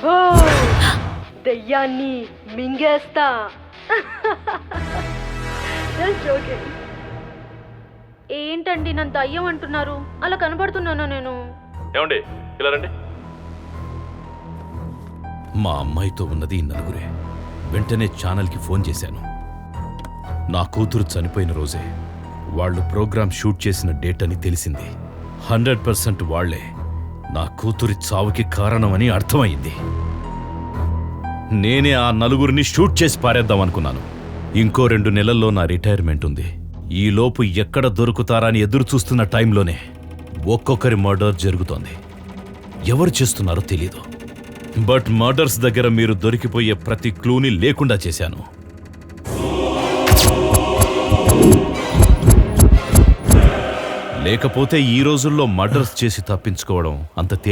ఓ దెయ్యాన్ని మింగేస్తా. Just joking. ఏంటండి నన్ను దయ్యం అంటున్నారు? అలా కనబడుతున్నానా నేను? ఏమండి ఇలా రండి. మా అమ్మాయితో ఉన్నది ఈ నలుగురే. వెంటనే ఛానల్కి ఫోన్ చేశాను. నా కూతురు చనిపోయిన రోజే వాళ్ళు ప్రోగ్రాం షూట్ చేసిన డేట్ అని తెలిసింది. 100% వాళ్లే నా కూతురి చావుకి కారణమని అర్థమైంది. నేనే ఆ నలుగురిని షూట్ చేసి పారేద్దాం అనుకున్నాను. ఇంకో 2 నెలల్లో నా రిటైర్మెంట్ ఉంది. ఈలోపు ఎక్కడ దొరుకుతారని ఎదురు చూస్తున్న టైంలోనే ఒక్కొక్కరి మర్డర్ జరుగుతోంది. ఎవరు చేస్తున్నారో తెలీదు. బట్ మర్డర్స్ దగ్గర మీరు దొరికిపోయే ప్రతి క్లూని లేకుండా చేశాను. లేకపోతే ఈ రోజుల్లో మర్డర్స్ చేసి తప్పించుకోవడం అంత